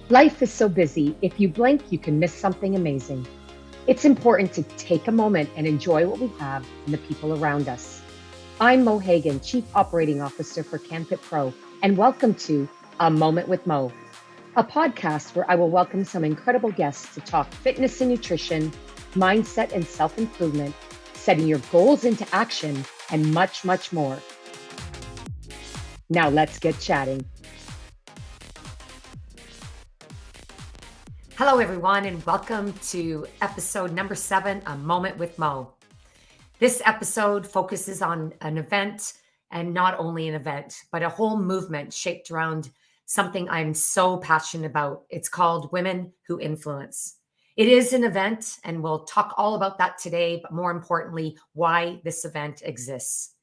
Life is so busy, if you blink, you can miss something amazing. It's important to take a moment and enjoy what we have and the people around us. I'm Mo Hagan, Chief Operating Officer for CanFit Pro, and welcome to A Moment with Mo, a podcast where I will welcome some incredible guests to talk fitness and nutrition, mindset and self-improvement, setting your goals into action, and much, much more. Now let's get chatting. Hello, everyone, and welcome to episode number 7, A Moment with Mo. This episode focuses on an event, and not only an event, but a whole movement shaped around something I'm so passionate about. It's called Women Who Influence. It is an event, and we'll talk all about that today, but more importantly, why this event exists.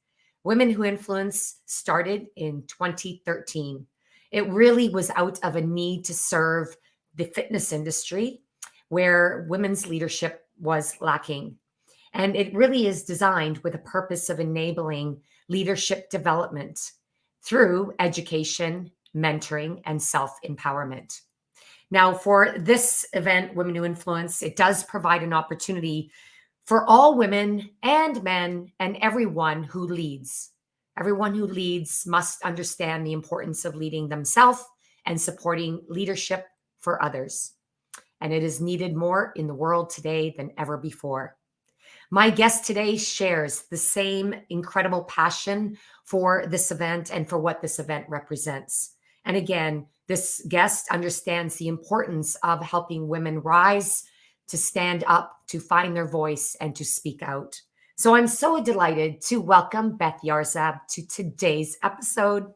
Women Who Influence started in 2013. It really was out of a need to serve the fitness industry where women's leadership was lacking. And it really is designed with a purpose of enabling leadership development through education, mentoring, and self-empowerment. Now, for this event, Women Who Influence, it does provide an opportunity for all women and men and everyone who leads. Everyone who leads must understand the importance of leading themselves and supporting leadership for others. And it is needed more in the world today than ever before. My guest today shares the same incredible passion for this event and for what this event represents. And again, this guest understands the importance of helping women rise, to stand up, to find their voice, and to speak out. So I'm so delighted to welcome Beth Yarzab to today's episode.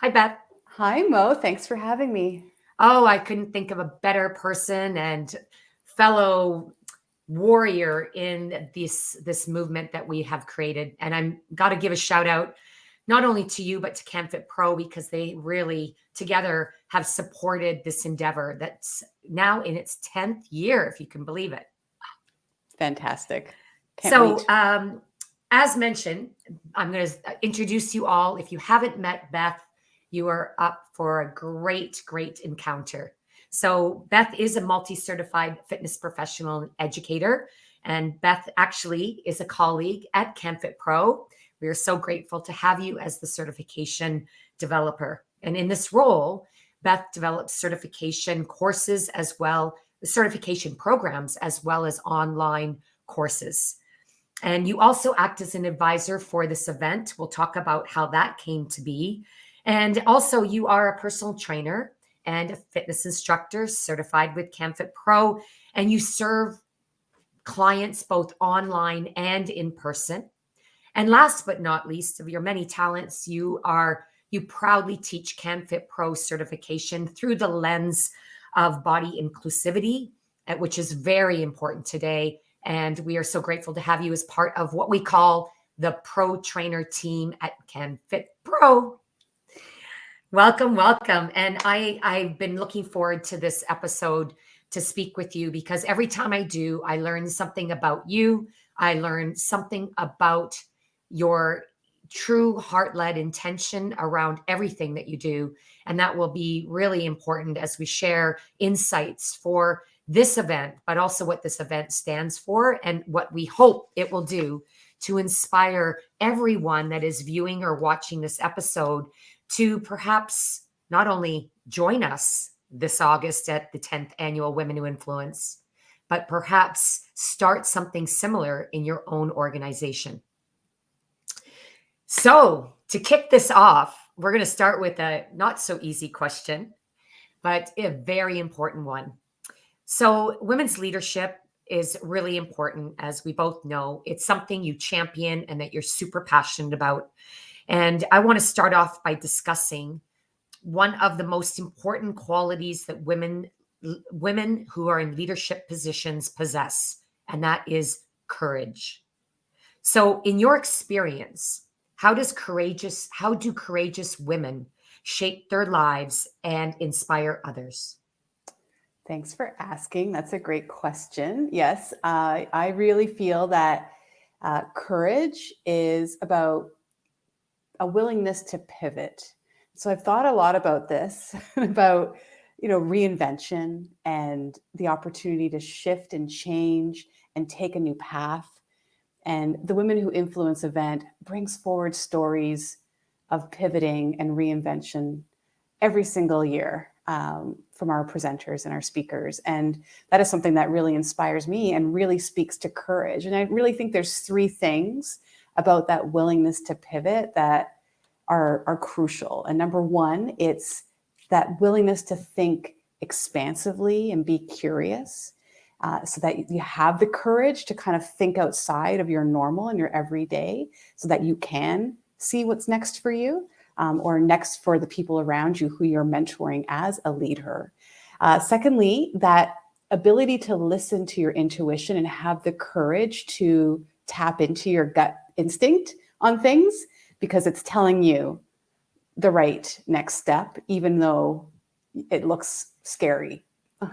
Hi, Beth. Hi, Mo. Thanks for having me. Oh, I couldn't think of a better person and fellow warrior in this movement that we have created. And I'm got to give a shout out not only to you, but to CanFit Pro, because they really together have supported this endeavor that's now in its 10th year, if you can believe it. Fantastic. Can't wait. As mentioned, I'm going to introduce you all. If you haven't met Beth, you are up for a great, great encounter. So Beth is a multi-certified fitness professional and educator. And Beth actually is a colleague at CanFit Pro. We are so grateful to have you as the certification developer. And in this role, Beth develops certification courses as well, certification programs, as well as online courses. And you also act as an advisor for this event. We'll talk about how that came to be. And also, you are a personal trainer and a fitness instructor certified with CanFit Pro, and you serve clients both online and in person. And last but not least, of your many talents, you proudly teach CanFit Pro certification through the lens of body inclusivity, which is very important today. And we are so grateful to have you as part of what we call the Pro Trainer team at CanFit Pro. Welcome, welcome. And I've been looking forward to this episode to speak with you, because every time I do, I learn something about you. I learn something about your true heart-led intention around everything that you do. And that will be really important as we share insights for this event, but also what this event stands for and what we hope it will do to inspire everyone that is viewing or watching this episode to perhaps not only join us this August at the 10th annual Women Who Influence, but perhaps start something similar in your own organization. So to kick this off, we're going to start with a not so easy question, but a very important one. So women's leadership is really important, as we both know. It's something you champion and that you're super passionate about. And I want to start off by discussing one of the most important qualities that women who are in leadership positions possess, and that is courage. So in your experience, how do courageous women shape their lives and inspire others? Thanks for asking. That's a great question. Yes, I really feel that courage is about a willingness to pivot. So I've thought a lot about this, about reinvention and the opportunity to shift and change and take a new path. And the Women Who Influence event brings forward stories of pivoting and reinvention every single year from our presenters and our speakers. And that is something that really inspires me and really speaks to courage. And I really think there's three things about that willingness to pivot that are crucial. And number one, it's that willingness to think expansively and be curious, so that you have the courage to kind of think outside of your normal and your everyday so that you can see what's next for you, or next for the people around you who you're mentoring as a leader. Secondly, that ability to listen to your intuition and have the courage to tap into your gut instinct on things because it's telling you the right next step, even though it looks scary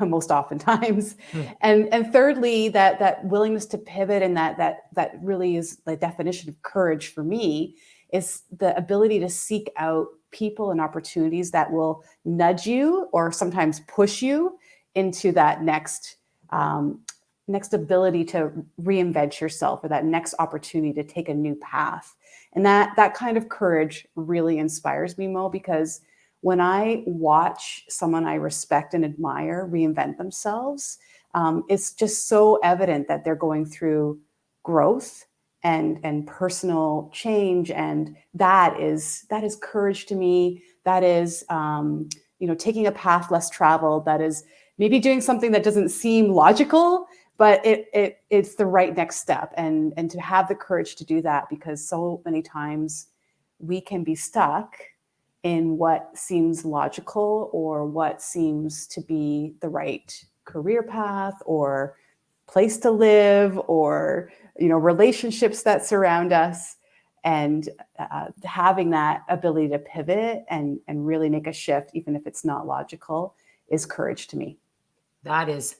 most oftentimes. And thirdly, that willingness to pivot, and that really is the definition of courage for me, is the ability to seek out people and opportunities that will nudge you or sometimes push you into that next ability to reinvent yourself, or that next opportunity to take a new path. And that kind of courage really inspires me, Mo, because when I watch someone I respect and admire reinvent themselves, it's just so evident that they're going through growth and personal change. And that is courage to me. That is, taking a path less traveled. That is maybe doing something that doesn't seem logical, but it's the right next step. And to have the courage to do that, because so many times we can be stuck in what seems logical or what seems to be the right career path or place to live, or relationships that surround us. And having that ability to pivot and really make a shift, even if it's not logical, is courage to me. That is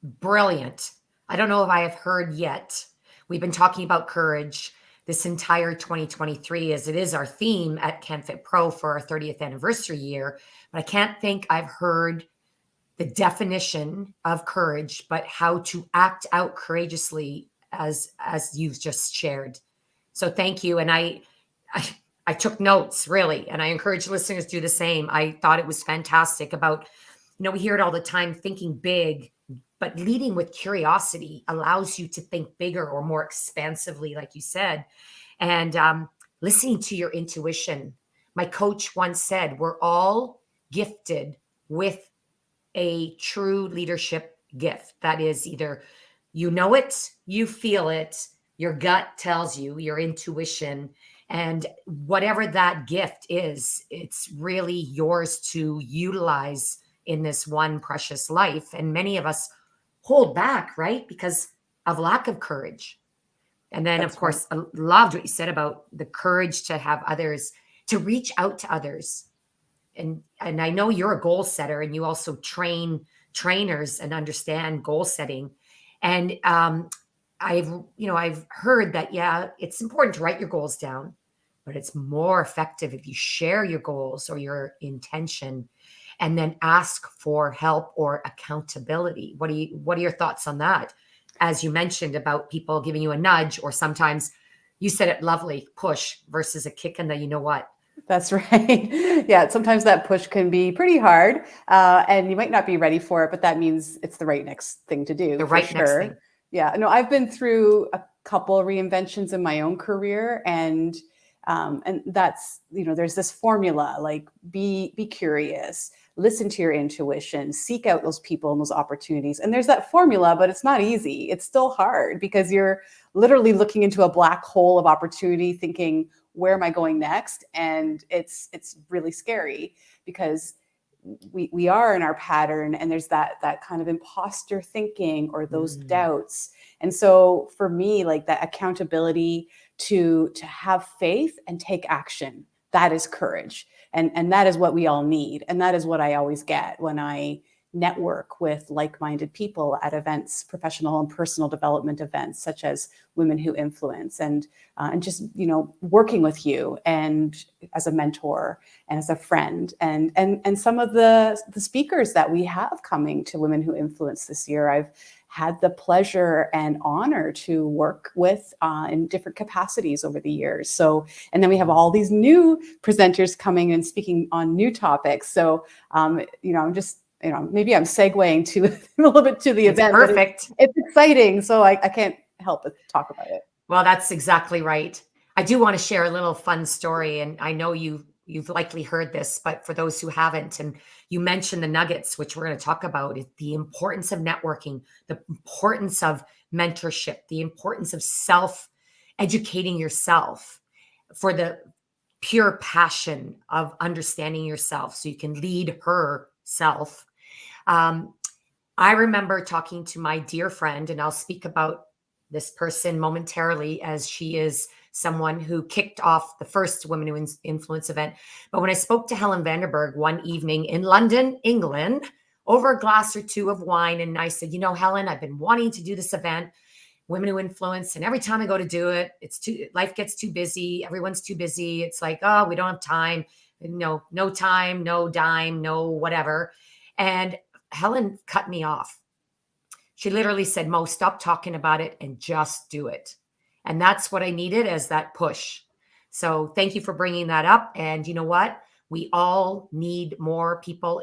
brilliant. I don't know if I have heard yet. We've been talking about courage this entire 2023, as it is our theme at CanFit Pro for our 30th anniversary year. But I can't think I've heard the definition of courage, but how to act out courageously as you've just shared. So thank you. And I took notes, really, and I encourage listeners to do the same. I thought it was fantastic about, we hear it all the time, thinking big, but leading with curiosity allows you to think bigger or more expansively, like you said, and listening to your intuition. My coach once said, we're all gifted with a true leadership gift. That is either you know it, you feel it, your gut tells you, your intuition, and whatever that gift is, it's really yours to utilize in this one precious life. And many of us hold back, right? Because of lack of courage. And then, of course, I loved what you said about the courage to have others, to reach out to others. And I know you're a goal setter, and you also train trainers and understand goal setting. And I've heard that, yeah, it's important to write your goals down, but it's more effective if you share your goals or your intention and then ask for help or accountability. What are your thoughts on that? As you mentioned about people giving you a nudge, or sometimes you said it lovely, push versus a kick in the, you know what? That's right. Yeah, sometimes that push can be pretty hard, and you might not be ready for it, but that means it's the right next thing to do. The right next thing. Yeah, no, I've been through a couple of reinventions in my own career, and that's, there's this formula, like be curious, listen to your intuition, seek out those people and those opportunities. And there's that formula, but it's not easy. It's still hard because you're literally looking into a black hole of opportunity thinking, where am I going next? And it's really scary because we are in our pattern, and there's that kind of imposter thinking or those doubts. And so for me, like that accountability to have faith and take action, that is courage. And that is what we all need. And that is what I always get when I network with like-minded people at events, professional and personal development events, such as Women Who Influence, and just, working with you and as a mentor and as a friend, and some of the speakers that we have coming to Women Who Influence this year, I've had the pleasure and honor to work with in different capacities over the years. So, and then we have all these new presenters coming and speaking on new topics. So, I'm just, maybe I'm segueing to a little bit to the event. Perfect. But it's exciting. So I can't help but talk about it. Well, that's exactly right. I do want to share a little fun story, and I know you've likely heard this, but for those who haven't, and you mentioned the nuggets, which we're going to talk about, is the importance of networking, the importance of mentorship, the importance of educating yourself for the pure passion of understanding yourself so you can lead herself. I remember talking to my dear friend, and I'll speak about this person momentarily, as she is someone who kicked off the first Women Who Influence event. But when I spoke to Helen Vanderberg one evening in London, England, over a glass or two of wine, and I said, Helen, I've been wanting to do this event, Women Who Influence, and every time I go to do it, life gets too busy. Everyone's too busy. It's like, oh, we don't have time. No time, no dime, no whatever. And Helen cut me off. She literally said, Mo, stop talking about it and just do it. And that's what I needed as that push. So thank you for bringing that up. And you know what? We all need more people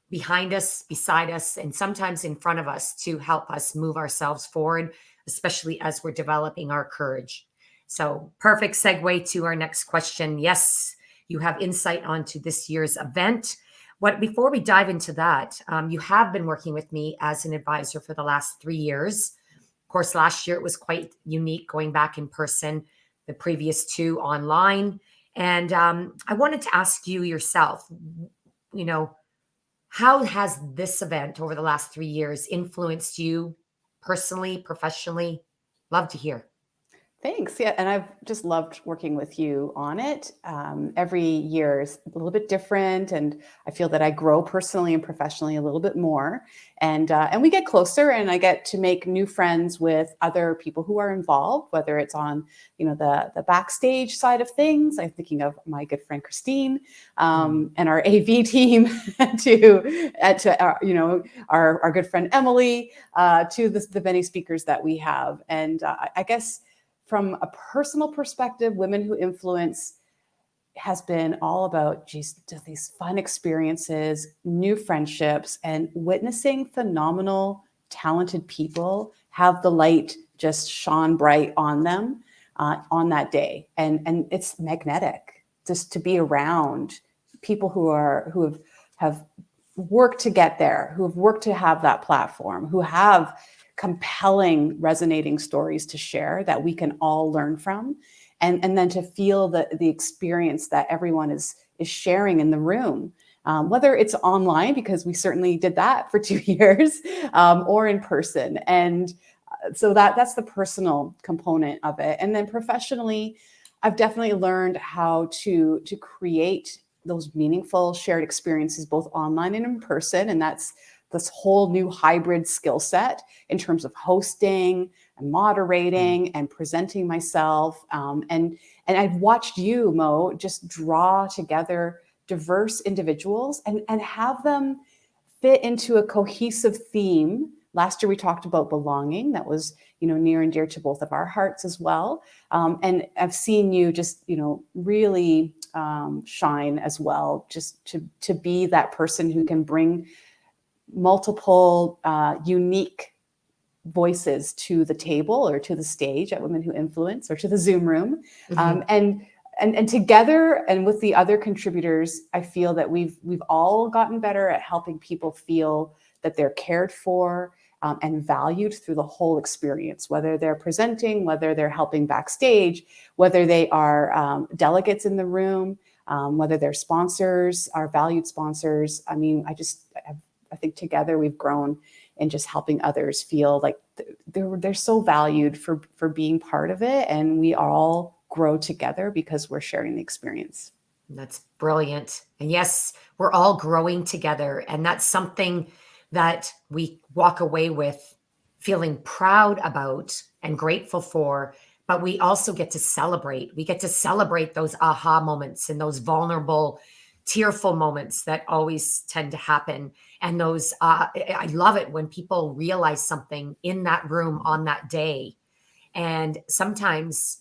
behind us, beside us, and sometimes in front of us to help us move ourselves forward, especially as we're developing our courage. So perfect segue to our next question. Yes, you have insight onto this year's event. Before we dive into that, you have been working with me as an advisor for the last 3 years. Of course, last year it was quite unique going back in person, the previous 2 online. And I wanted to ask you yourself, how has this event over the last 3 years influenced you personally, professionally? Love to hear. Thanks. Yeah. And I've just loved working with you on it. Every year is a little bit different. And I feel that I grow personally and professionally a little bit more. And we get closer, and I get to make new friends with other people who are involved, whether it's on, the backstage side of things. I'm thinking of my good friend, Christine, and our AV team to our good friend, Emily, to the many speakers that we have. And I guess, from a personal perspective, Women Who Influence has been all about just these fun experiences, new friendships, and witnessing phenomenal, talented people have the light just shone bright on them on that day. And it's magnetic just to be around people who have worked to get there, who have worked to have that platform, who have compelling, resonating stories to share that we can all learn from, and then to feel the experience that everyone is sharing in the room, whether it's online, because we certainly did that for 2 years, or in person. And so that's the personal component of it. And then professionally, I've definitely learned how to create those meaningful shared experiences, both online and in person. And that's this whole new hybrid skill set in terms of hosting and moderating and presenting myself. And I've watched you, Mo, just draw together diverse individuals and have them fit into a cohesive theme. Last year, we talked about belonging. That was, near and dear to both of our hearts as well. And I've seen you just, really shine as well, just to be that person who can bring multiple unique voices to the table or to the stage at Women Who Influence or to the Zoom room. And together and with the other contributors, I feel that we've all gotten better at helping people feel that they're cared for and valued through the whole experience, whether they're presenting, whether they're helping backstage, whether they are delegates in the room, whether they're sponsors, our valued sponsors. I mean, I think together we've grown in just helping others feel like they're so valued for being part of it. And we all grow together because we're sharing the experience. That's brilliant. And yes, we're all growing together. And that's something that we walk away with feeling proud about and grateful for. But we also get to celebrate. We get to celebrate those aha moments and those vulnerable, tearful moments that always tend to happen. And those, I love it when people realize something in that room on that day. And sometimes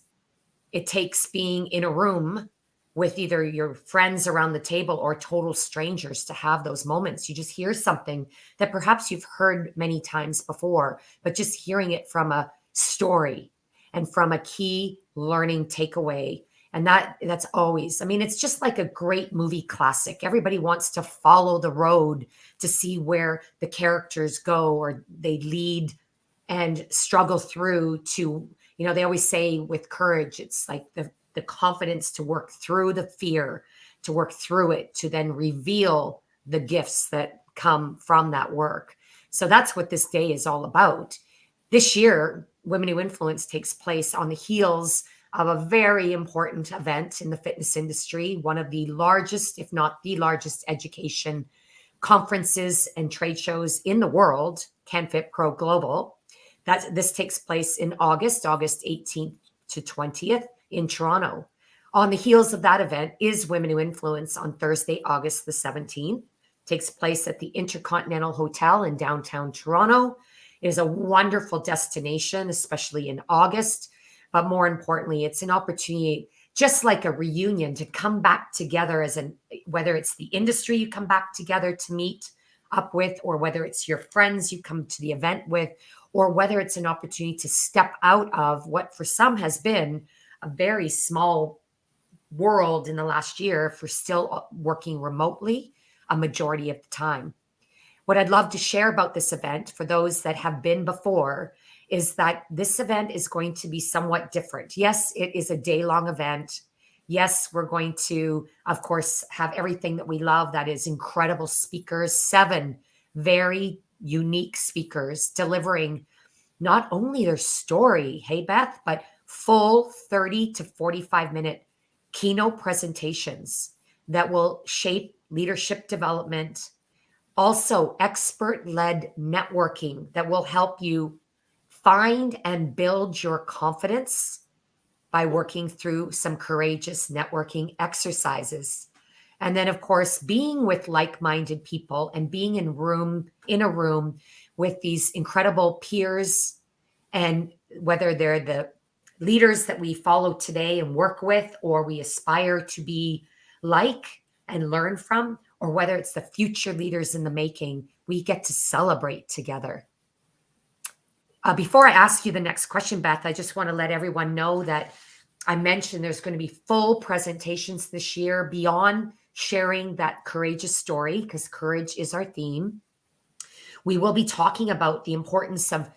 it takes being in a room with either your friends around the table or total strangers to have those moments. You just hear something that perhaps you've heard many times before, but just hearing it from a story and from a key learning takeaway. And that's always, I mean, it's just like a great movie classic. Everybody wants to follow the road to see where the characters go or they lead and struggle through to, they always say with courage, it's like the confidence to work through the fear, to work through it, to then reveal the gifts that come from that work. So that's what this day is all about. This year, Women Who Influence takes place on the heels of a very important event in the fitness industry, one of the largest, if not the largest, education conferences and trade shows in the world, CanFit Pro Global. This takes place in August 18th to 20th in Toronto. On the heels of that event is Women Who Influence on Thursday, August the 17th. Takes place at the Intercontinental Hotel in downtown Toronto. It is a wonderful destination, especially in August. But more importantly, it's an opportunity, just like a reunion, to come back together whether it's the industry you come back together to meet up with, or whether it's your friends you come to the event with, or whether it's an opportunity to step out of what for some has been a very small world in the last year for still working remotely a majority of the time. What I'd love to share about this event for those that have been before is that this event is going to be somewhat different. Yes, it is a day-long event. Yes, we're going to, of course, have everything that we love. That is incredible speakers, 7 very unique speakers delivering not only their story, hey, Beth, but full 30 to 45-minute keynote presentations that will shape leadership development. Also, expert-led networking that will help you find and build your confidence by working through some courageous networking exercises. And then, of course, being with like-minded people and being in a room with these incredible peers, and whether they're the leaders that we follow today and work with, or we aspire to be like and learn from, or whether it's the future leaders in the making, we get to celebrate together. Before I ask you the next question, Beth, I just want to let everyone know that I mentioned there's going to be full presentations this year beyond sharing that courageous story, because courage is our theme. We will be talking about the importance of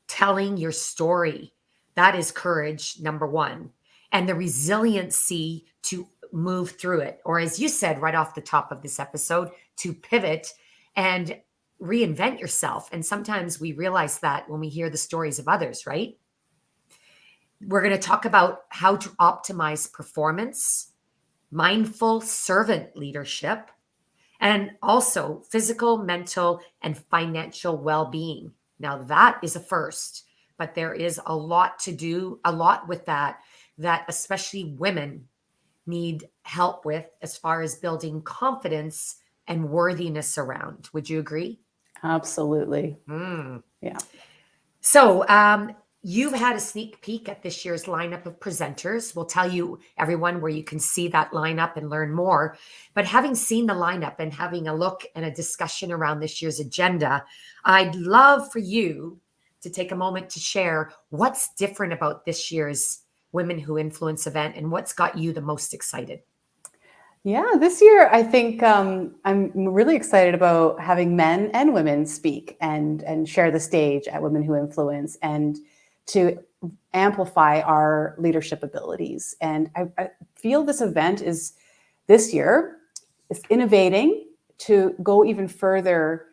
telling your story. That is courage, number one, and the resiliency to move through it. Or as you said right off the top of this episode, to pivot and reinvent yourself. And sometimes we realize that when we hear the stories of others, right? We're going to talk about how to optimize performance, mindful servant leadership, and also physical, mental, and financial well-being. Now that is a first, but there is a lot to do, a lot with that especially women need help with as far as building confidence and worthiness around. Would you agree? Absolutely. Yeah. So you've had a sneak peek at this year's lineup of presenters. We'll tell you, everyone, where you can see that lineup and learn more. But having seen the lineup and having a look and a discussion around this year's agenda, I'd love for you to take a moment to share what's different about this year's Women Who Influence event and what's got you the most excited. Yeah, this year I think I'm really excited about having men and women speak and share the stage at Women Who Influence, and to amplify our leadership abilities. And I feel this event this year is innovating to go even further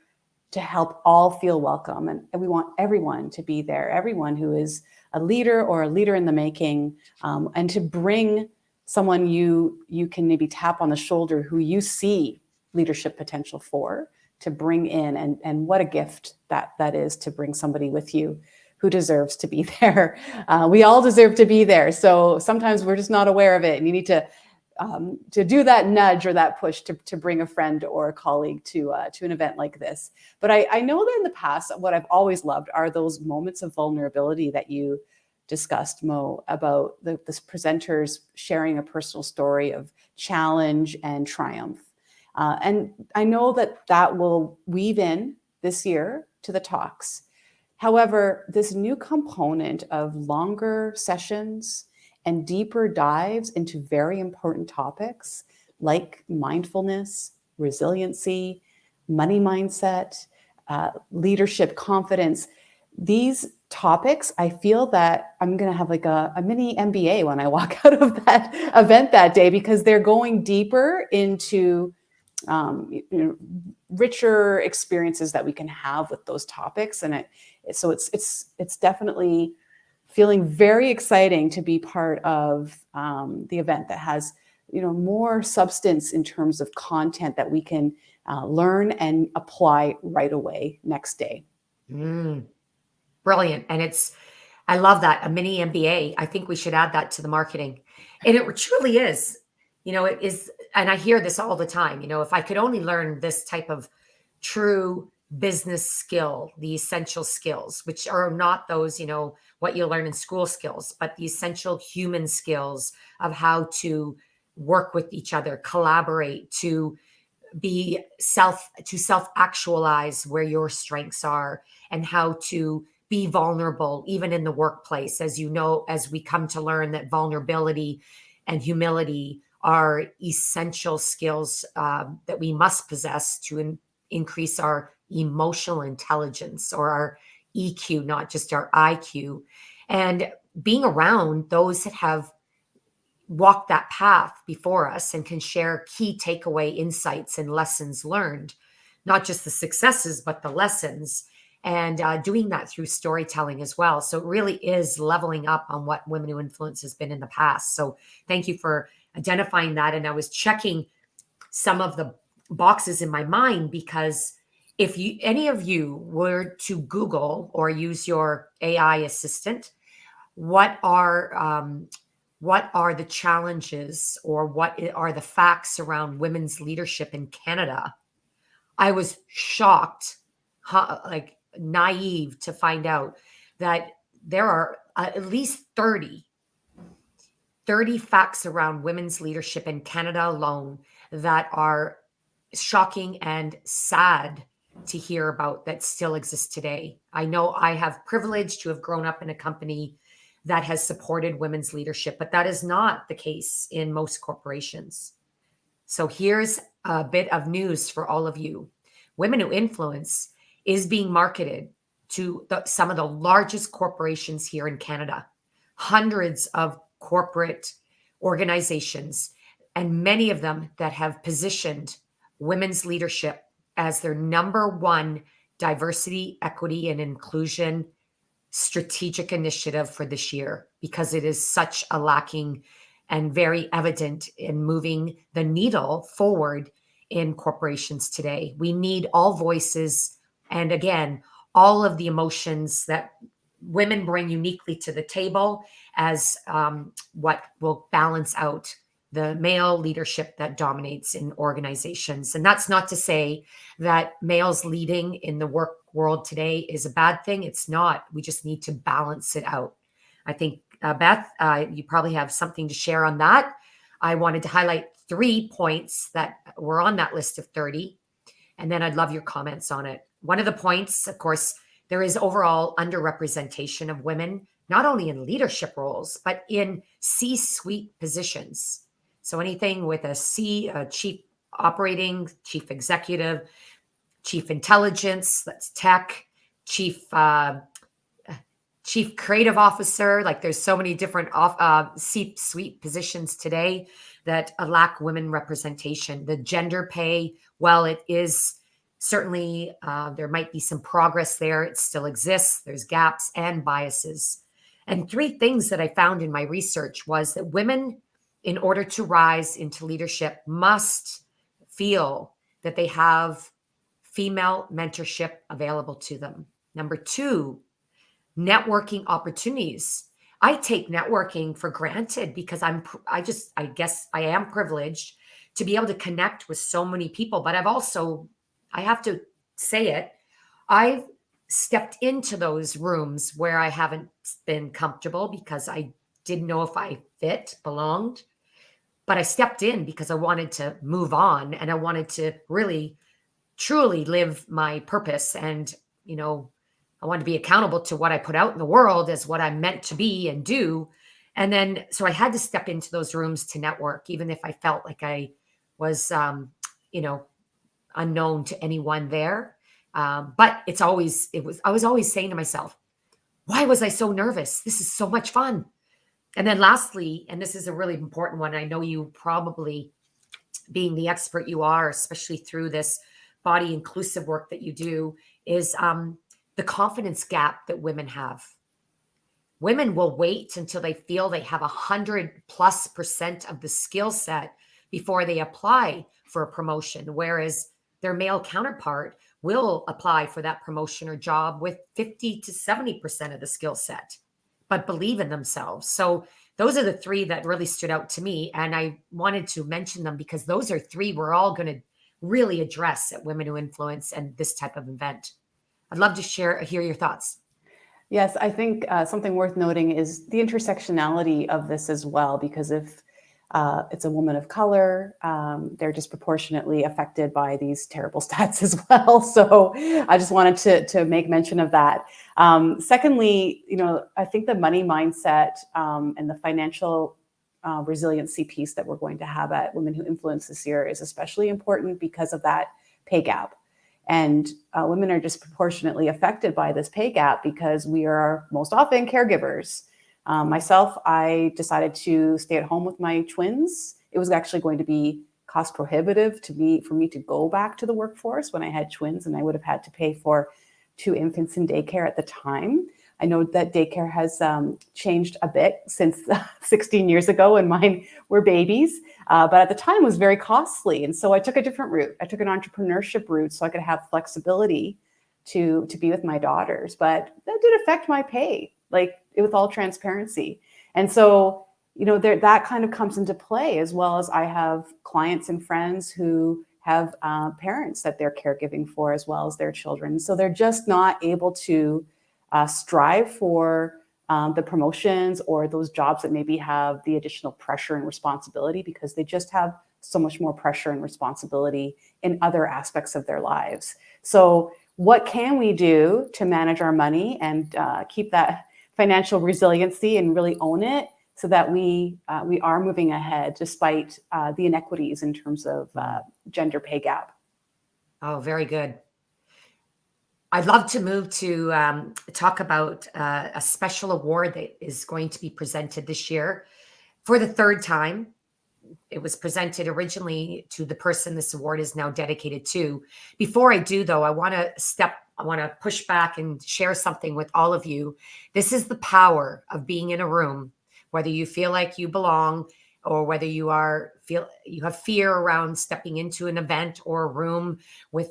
to help all feel welcome. And we want everyone to be there, everyone who is a leader or a leader in the making, and to bring someone you can maybe tap on the shoulder who you see leadership potential for, to bring in, and what a gift that is, to bring somebody with you who deserves to be there. We all deserve to be there. So sometimes we're just not aware of it, and you need to do that nudge or that push to bring a friend or a colleague to an event like this. But I know that in the past, what I've always loved are those moments of vulnerability that you discussed, Mo, about the presenters sharing a personal story of challenge and triumph. And I know that will weave in this year to the talks. However, this new component of longer sessions and deeper dives into very important topics like mindfulness, resiliency, money mindset, leadership, confidence, these topics, I feel that I'm going to have like a mini MBA when I walk out of that event that day, because they're going deeper into richer experiences that we can have with those topics. And so it's definitely feeling very exciting to be part of the event that has, more substance in terms of content that we can learn and apply right away next day. Brilliant. And I love that, a mini MBA. I think we should add that to the marketing. And it truly is, it is. And I hear this all the time, if I could only learn this type of true business skill, the essential skills, which are not those, what you learn in school skills, but the essential human skills of how to work with each other, collaborate, to self-actualize where your strengths are, and how to be vulnerable, even in the workplace. As you know, as we come to learn that vulnerability and humility are essential skills that we must possess to increase our emotional intelligence, or our EQ, not just our IQ. And being around those that have walked that path before us and can share key takeaway insights and lessons learned, not just the successes, but the lessons, and doing that through storytelling as well. So it really is leveling up on what Women Who Influence has been in the past. So thank you for identifying that. And I was checking some of the boxes in my mind, because if any of you were to Google or use your AI assistant, what are the challenges, or what are the facts around women's leadership in Canada, I was shocked, like naive, to find out that there are at least 30 facts around women's leadership in Canada alone that are shocking and sad to hear about, that still exist today. I know I have privilege to have grown up in a company that has supported women's leadership, but that is not the case in most corporations. So here's a bit of news for all of you. Women Who Influence is being marketed to some of the largest corporations here in Canada, hundreds of corporate organizations, and many of them that have positioned women's leadership as their number one diversity, equity, and inclusion strategic initiative for this year, because it is such a lacking and very evident in moving the needle forward in corporations today. We need all voices, and again, all of the emotions that women bring uniquely to the table as what will balance out the male leadership that dominates in organizations. And that's not to say that males leading in the work world today is a bad thing. It's not. We just need to balance it out. I think, Beth, you probably have something to share on that. I wanted to highlight 3 points that were on that list of 30, and then I'd love your comments on it. One of the points, of course, there is overall underrepresentation of women, not only in leadership roles, but in C-suite positions. So anything with a chief operating, chief executive, chief intelligence, that's tech, chief creative officer. Like, there's so many different C-suite positions today that lack women representation. The gender pay, well, it is certainly, there might be some progress there. It still exists. There's gaps and biases. And 3 things that I found in my research was that women in order to rise into leadership, must feel that they have female mentorship available to them. Number two, networking opportunities. I take networking for granted because I guess I am privileged to be able to connect with so many people, but I have to say it, I've stepped into those rooms where I haven't been comfortable because I didn't know if I belonged, but I stepped in because I wanted to move on and I wanted to really truly live my purpose. And, I wanted to be accountable to what I put out in the world as what I'm meant to be and do. And then, so I had to step into those rooms to network, even if I felt like I was, unknown to anyone there. But I was always saying to myself, why was I so nervous? This is so much fun. And then lastly, and this is a really important one, I know you probably, being the expert you are, especially through this body inclusive work that you do, is the confidence gap that women have. Women will wait until they feel they have 100+% of the skill set before they apply for a promotion, whereas their male counterpart will apply for that promotion or job with 50 to 70% of the skill set, but believe in themselves. So those are the three that really stood out to me. And I wanted to mention them because those are three we're all going to really address at Women Who Influence and this type of event. I'd love to hear your thoughts. Yes, I think something worth noting is the intersectionality of this as well, because if it's a woman of color, they're disproportionately affected by these terrible stats as well. So I just wanted to make mention of that. Secondly, I think the money mindset and the financial resiliency piece that we're going to have at Women Who Influence this year is especially important because of that pay gap. And women are disproportionately affected by this pay gap because we are most often caregivers. Myself, I decided to stay at home with my twins. It was actually going to be cost prohibitive for me to go back to the workforce when I had twins, and I would have had to pay for 2 infants in daycare at the time. I know that daycare has changed a bit since 16 years ago when mine were babies, but at the time it was very costly. And so I took a different route. I took an entrepreneurship route so I could have flexibility to be with my daughters. But that did affect my pay, with all transparency. And so, that kind of comes into play, as well as I have clients and friends who have parents that they're caregiving for as well as their children. So they're just not able to strive for the promotions or those jobs that maybe have the additional pressure and responsibility because they just have so much more pressure and responsibility in other aspects of their lives. So what can we do to manage our money and keep that financial resiliency and really own it so that we are moving ahead despite the inequities in terms of gender pay gap? Oh, very good. I'd love to move to talk about a special award that is going to be presented this year for the third time. It was presented originally to the person this award is now dedicated to. Before I do, though, I want to push back and share something with all of you. This is the power of being in a room, whether you feel like you belong or whether you have fear around stepping into an event or a room with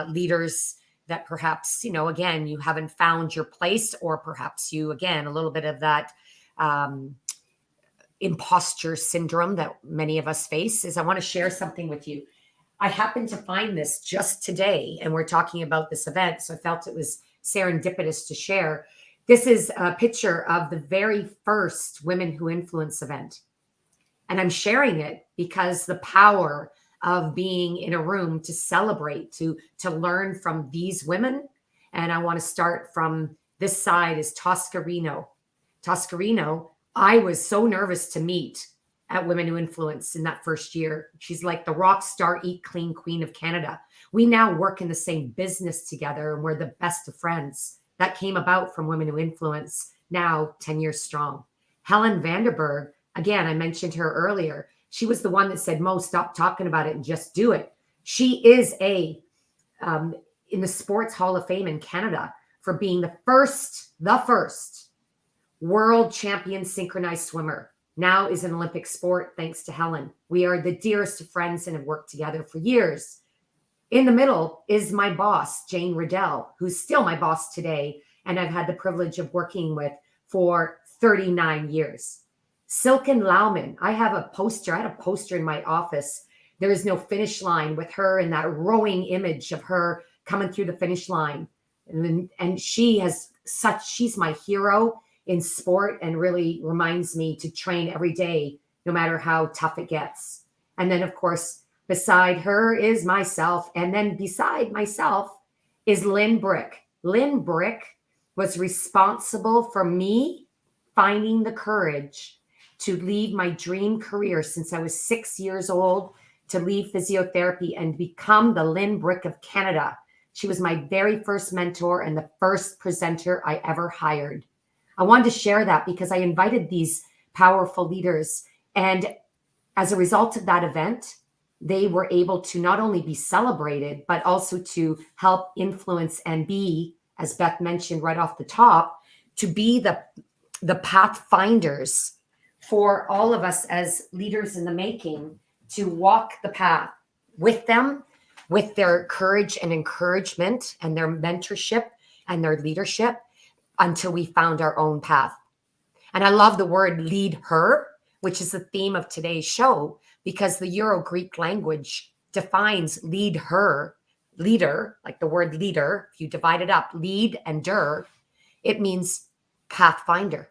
leaders that perhaps, again, you haven't found your place, or perhaps you, again, a little bit of that imposter syndrome that many of us face. Is I want to share something with you. I happened to find this just today, and we're talking about this event, so I felt it was serendipitous to share. This is a picture of the very first Women Who Influence event. And I'm sharing it because the power of being in a room to celebrate, to learn from these women. And I want to start from this side is Toscarino. Toscarino, I was so nervous to meet at Women Who Influence in that first year. She's like the rock star, eat clean queen of Canada. We now work in the same business together and we're the best of friends. That came about from Women Who Influence, now 10 years strong. Helen Vanderberg, again, I mentioned her earlier. She was the one that said, Mo, stop talking about it and just do it. She is in the Sports Hall of Fame in Canada for being the first world champion synchronized swimmer. now is an Olympic sport thanks to Helen. We are the dearest of friends and have worked together for years. In the middle is my boss, Jane Riddell, who's still my boss today, and I've had the privilege of working with for 39 years. Silken Lauman, I had a poster in my office. There is no finish line with her and that rowing image of her coming through the finish line. And she's my hero in sport and really reminds me to train every day, no matter how tough it gets. And then, of course, beside her is myself. And then beside myself is Lynn Brick. Lynn Brick was responsible for me finding the courage to leave my dream career since I was 6 years old, to leave physiotherapy and become the Lynn Brick of Canada. She was my very first mentor and the first presenter I ever hired. I wanted to share that because I invited these powerful leaders. And as a result of that event, they were able to not only be celebrated, but also to help influence and be, as Beth mentioned right off the top, to be the pathfinders for all of us as leaders in the making, to walk the path with them, with their courage and encouragement and their mentorship and their leadership until we found our own path. And I love the word lead her, which is the theme of today's show, because the Euro-Greek language defines lead her, leader, like the word leader. If you divide it up, lead and der, it means pathfinder.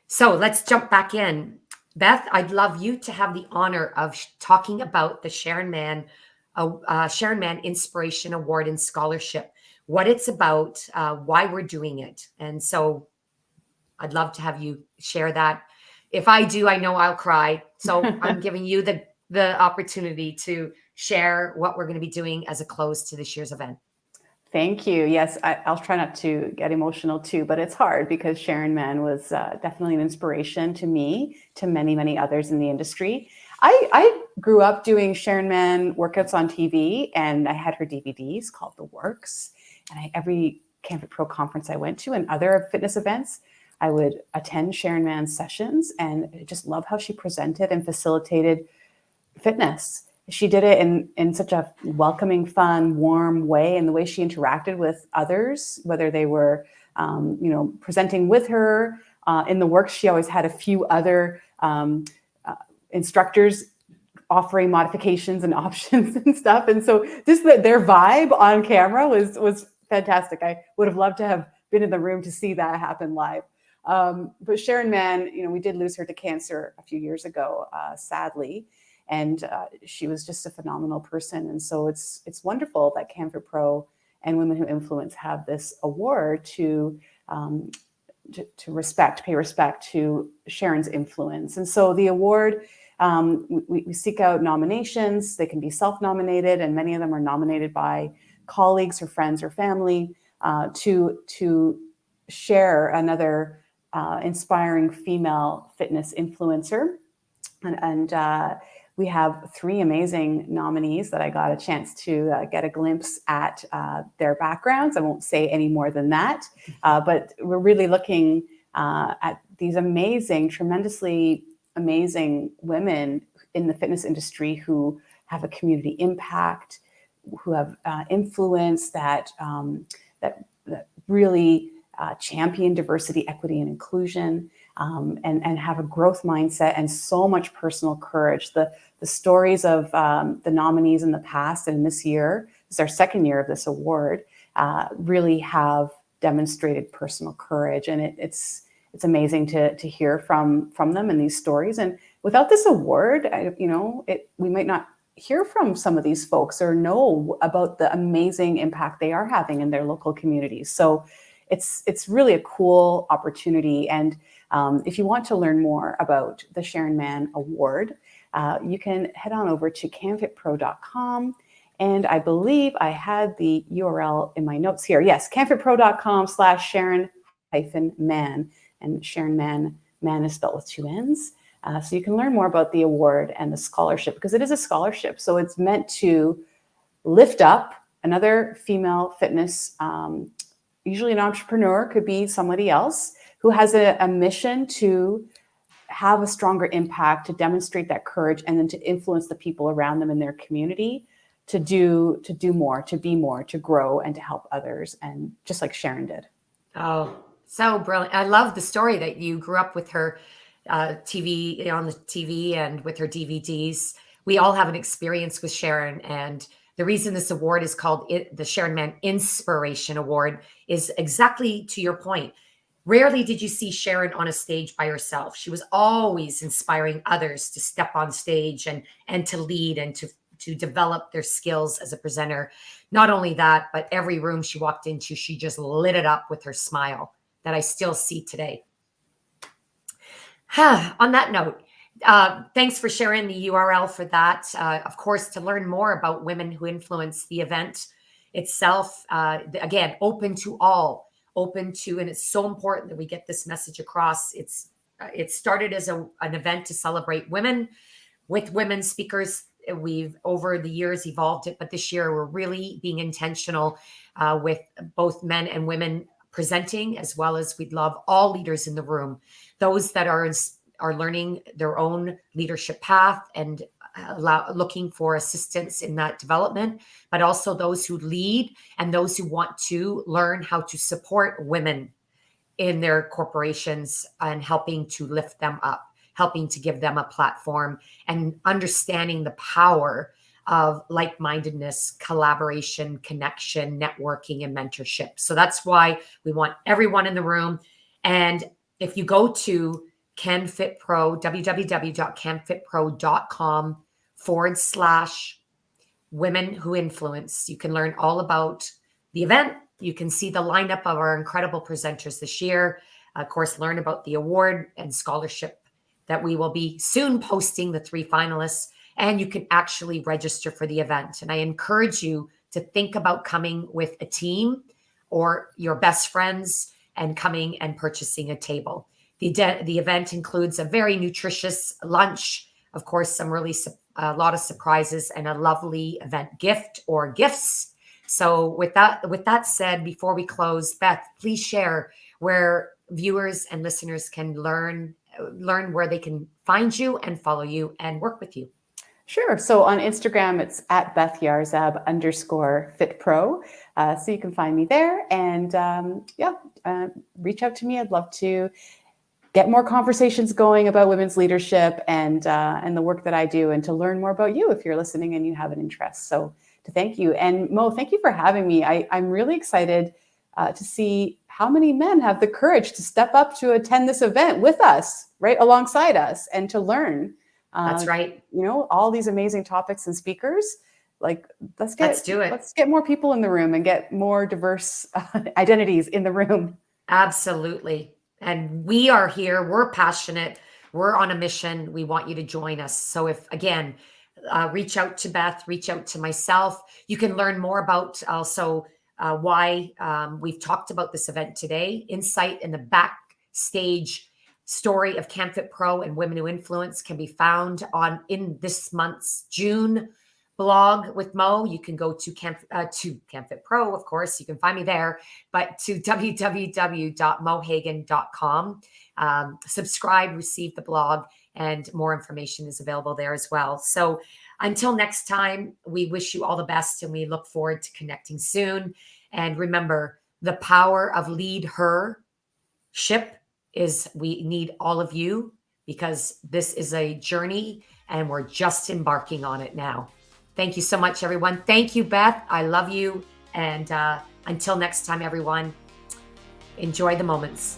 So let's jump back in. Beth, I'd love you to have the honor of talking about the Sharon Mann Inspiration Award and Scholarship, what it's about, why we're doing it. And so I'd love to have you share that. If I do, I know I'll cry. So I'm giving you the opportunity to share what we're going to be doing as a close to this year's event. Thank you. Yes, I'll try not to get emotional too, but it's hard because Sharon Mann was definitely an inspiration to me, to many, many others in the industry. I grew up doing Sharon Mann workouts on TV, and I had her DVDs called The Works. And every CanFit Pro conference I went to and other fitness events, I would attend Sharon Mann's sessions, and I just love how she presented and facilitated fitness. She did it in such a welcoming, fun, warm way, and the way she interacted with others, whether they were, presenting with her in the works. She always had a few other instructors offering modifications and options and stuff. And so just their vibe on camera was fantastic. I would have loved to have been in the room to see that happen live. But Sharon Mann, we did lose her to cancer a few years ago, sadly. And she was just a phenomenal person. And so it's wonderful that CanFit Pro and Women Who Influence have this award to pay respect to Sharon's influence. And so the award, we seek out nominations. They can be self-nominated, and many of them are nominated by colleagues or friends or family to share another inspiring female fitness influencer. And we have 3 amazing nominees that I got a chance to get a glimpse at their backgrounds. I won't say any more than that, but we're really looking at these tremendously amazing women in the fitness industry who have a community impact, who have influence that really champion diversity, equity, and inclusion. And have a growth mindset and so much personal courage. The stories of the nominees in the past and this year, this is our 2nd year of this award, really have demonstrated personal courage. And it's amazing to hear from them in these stories. And without this award, we might not hear from some of these folks or know about the amazing impact they are having in their local communities. So it's really a cool opportunity. And if you want to learn more about the Sharon Mann Award, you can head on over to canfitpro.com. And I believe I had the URL in my notes here. Yes, canfitpro.com/Sharon-Mann. And Sharon Mann is spelled with 2 N's. So you can learn more about the award and the scholarship, because it is a scholarship. So it's meant to lift up another female fitness, usually an entrepreneur, could be somebody else, who has a mission to have a stronger impact, to demonstrate that courage, and then to influence the people around them in their community to do more, to be more, to grow, and to help others. And just like Sharon did. Oh, so brilliant. I love the story that you grew up with her TV, on the TV, and with her DVDs. We all have an experience with Sharon. And the reason this award is called the Sharon Mann Inspiration Award is exactly to your point. Rarely did you see Sharon on a stage by herself. She was always inspiring others to step on stage and to lead and to develop their skills as a presenter. Not only that, but every room she walked into, she just lit it up with her smile that I still see today. On that note, thanks for sharing the URL for that. Of course, to learn more about Women Who Influence, the event itself, again, open to all, and it's so important that we get this message across. It started as an event to celebrate women with women speakers. We've over the years evolved it, but this year we're really being intentional with both men and women presenting, as well as we'd love all leaders in the room, those that are learning their own leadership path and looking for assistance in that development, but also those who lead and those who want to learn how to support women in their corporations and helping to lift them up, helping to give them a platform, and understanding the power of like-mindedness, collaboration, connection, networking, and mentorship. So that's why we want everyone in the room. And if you go to CanFitPro, www.canfitpro.com/women who influence, you can learn all about the event. You can see the lineup of our incredible presenters this year. Of course, learn about the award and scholarship that we will be soon posting, the 3 finalists, and you can actually register for the event. And I encourage you to think about coming with a team or your best friends and coming and purchasing a table. The event includes a very nutritious lunch, of course, a lot of surprises, and a lovely event gift or gifts. So with that said, before we close, Beth, please share where viewers and listeners can learn where they can find you and follow you and work with you. Sure. So on Instagram, it's at Beth Yarzab _FitPro. So you can find me there, and reach out to me. I'd love to get more conversations going about women's leadership and the work that I do, and to learn more about you if you're listening and you have an interest. So to thank you. And Mo, thank you for having me. I'm really excited to see how many men have the courage to step up to attend this event with us, right alongside us, and to learn. That's right. All these amazing topics and speakers. Like, let's do it. Let's get more people in the room and get more diverse identities in the room. Absolutely. And we are here. We're passionate. We're on a mission. We want you to join us. So reach out to Beth, reach out to myself. You can learn more about also why we've talked about this event today. Insight in the backstage story of CanFitPro and Women Who Influence can be found in this month's June blog with Mo. You can go to CanFitPro, of course. You can find me there, but to www.mohagan.com. Subscribe, receive the blog, and more information is available there as well. So until next time, we wish you all the best, and we look forward to connecting soon. And remember, the power of LeadHERS is we need all of you, because this is a journey and we're just embarking on it now. Thank you so much, everyone. Thank you, Beth. I love you. And until next time, everyone, enjoy the moments.